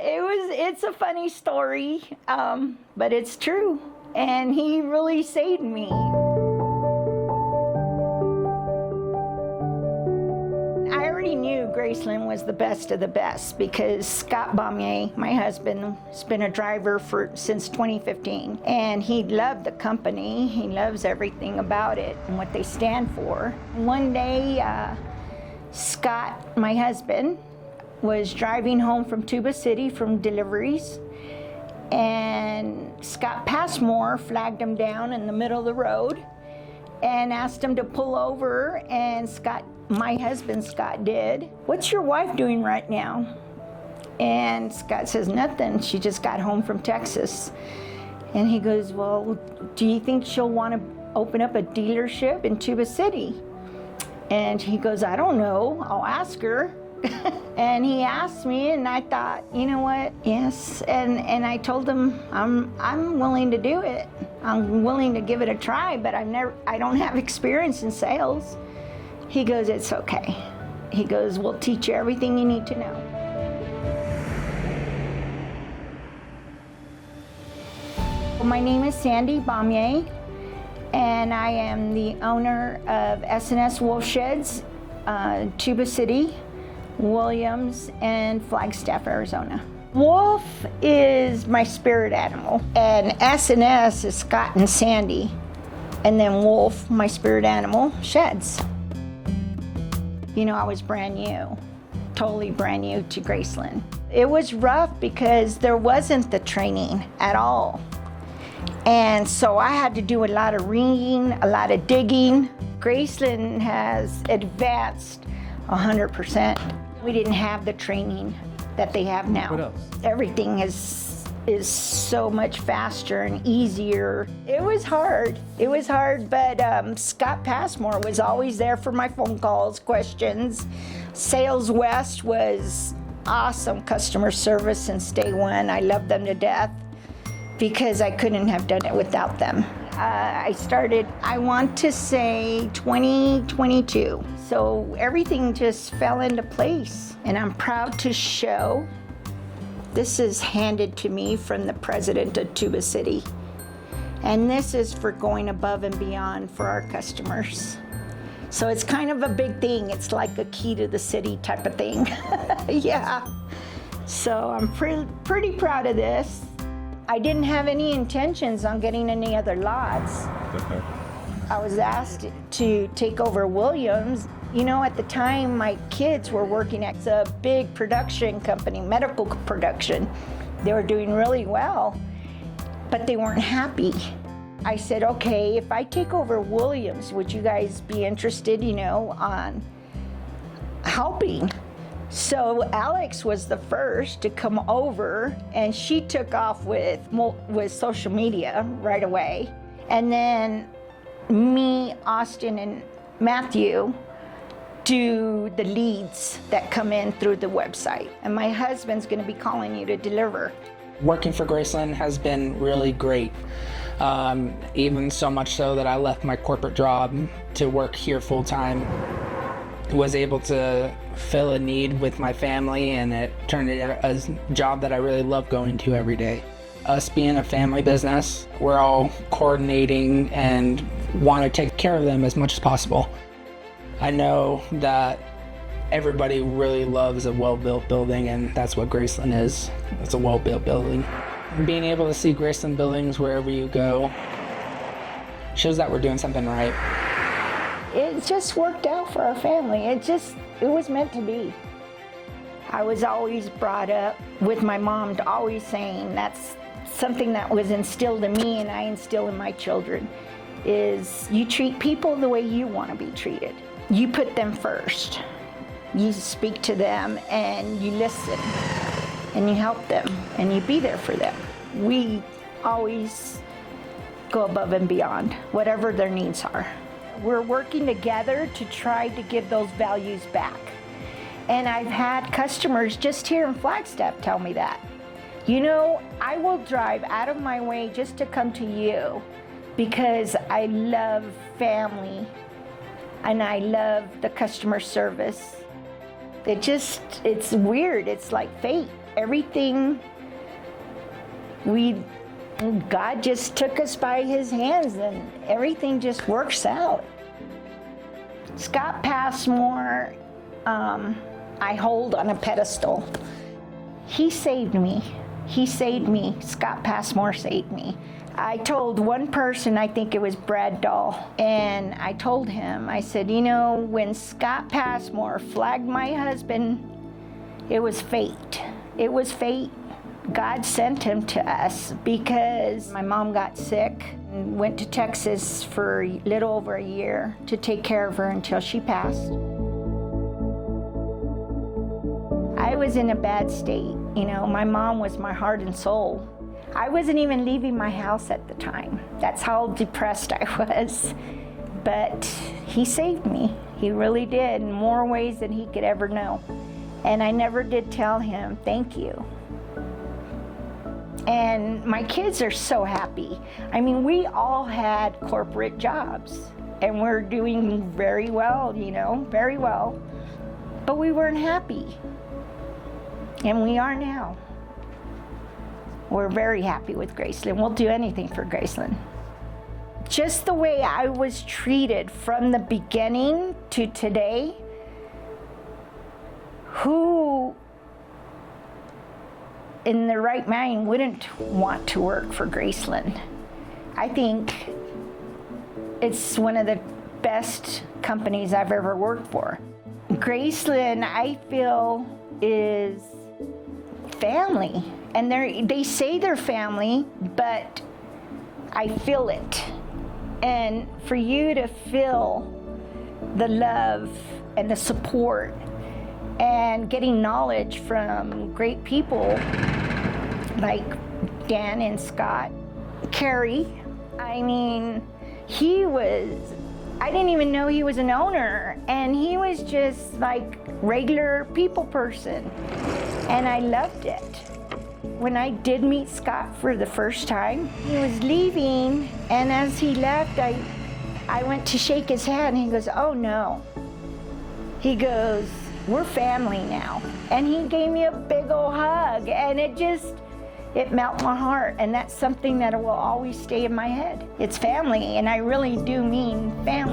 It's a funny story, but it's true. And he really saved me. I already knew Graceland was the best of the best because Scott Bomyea, my husband, has been a driver since 2015. And he loved the company. He loves everything about it and what they stand for. One day, Scott, my husband, was driving home from Tuba City from deliveries. And Scott Passmore flagged him down in the middle of the road and asked him to pull over, and Scott, my husband Scott, did. "What's your wife doing right now?" And Scott says, "Nothing, she just got home from Texas." And he goes, "Well, do you think she'll want to open up a dealership in Tuba City?" And he goes, "I don't know, I'll ask her." And he asked me, and I thought, you know what, yes. And I told him, I'm willing to do it. I'm willing to give it a try, but I don't have experience in sales. He goes, "It's okay." He goes, "We'll teach you everything you need to know." My name is Sandy Bomyea, and I am the owner of S&S Wolf Sheds, Tuba City, Williams, and Flagstaff, Arizona. Wolf is my spirit animal, and S&S is Scott and Sandy, and then Wolf, my spirit animal, Sheds. You know, I was brand new, totally brand new to Graceland. It was rough because there wasn't the training at all. And so I had to do a lot of reading, a lot of digging. Graceland has advanced 100%. We didn't have the training that they have now. What else? Everything is so much faster and easier. It was hard, but Scott Passmore was always there for my phone calls, questions. Sales West was awesome customer service since day one. I loved them to death because I couldn't have done it without them. I started, I want to say 2022. So everything just fell into place. And I'm proud to show, this is handed to me from the president of Tuba City. And this is for going above and beyond for our customers. So it's kind of a big thing. It's like a key to the city type of thing. Yeah. So I'm pretty proud of this. I didn't have any intentions on getting any other lots. I was asked to take over Williams. You know, at the time, my kids were working at a big production company, medical production. They were doing really well, but they weren't happy. I said, okay, if I take over Williams, would you guys be interested, you know, on helping? So Alex was the first to come over, and she took off with social media right away. And then me, Austin, and Matthew do the leads that come in through the website. And my husband's gonna be calling you to deliver. Working for Graceland has been really great. Even so much so that I left my corporate job to work here full time. Was able to fill a need with my family, and it turned into a job that I really love going to every day. Us being a family business, we're all coordinating and want to take care of them as much as possible. I know that everybody really loves a well-built building, and that's what Graceland is. It's a well-built building. Being able to see Graceland buildings wherever you go shows that we're doing something right. It just worked out for our family. It was meant to be. I was always brought up with my mom always saying, that's something that was instilled in me and I instill in my children, is you treat people the way you want to be treated. You put them first. You speak to them and you listen and you help them and you be there for them. We always go above and beyond, whatever their needs are. We're working together to try to give those values back. And I've had customers just here in Flagstaff tell me that. You know, I will drive out of my way just to come to you because I love family and I love the customer service. It's weird, it's like fate. everything, God just took us by his hands and everything just works out. Scott Passmore, I hold on a pedestal. He saved me. He saved me. Scott Passmore saved me. I told one person, I think it was Brad Dahl, and I told him, I said, you know, when Scott Passmore flagged my husband, it was fate. It was fate. God sent him to us because my mom got sick and went to Texas for a little over a year to take care of her until she passed. I was in a bad state. You know, my mom was my heart and soul. I wasn't even leaving my house at the time. That's how depressed I was. But he saved me. He really did in more ways than he could ever know. And I never did tell him, thank you. And my kids are so happy. I mean, we all had corporate jobs and we're doing very well, you know, very well. But we weren't happy. And we are now. We're very happy with Graceland. We'll do anything for Graceland. Just the way I was treated from the beginning to today, who in their right mind wouldn't want to work for Graceland? I think it's one of the best companies I've ever worked for. Graceland, I feel, is family. And they say they're family, but I feel it. And for you to feel the love and the support and getting knowledge from great people like Dan and Scott, Kerry, I mean, I didn't even know he was an owner, and he was just like regular people person, and I loved it. When I did meet Scott for the first time, he was leaving, and as he left, I went to shake his hand, and he goes, oh no. He goes, we're family now. And he gave me a big old hug, and it melted my heart, and that's something that will always stay in my head. It's family, and I really do mean family.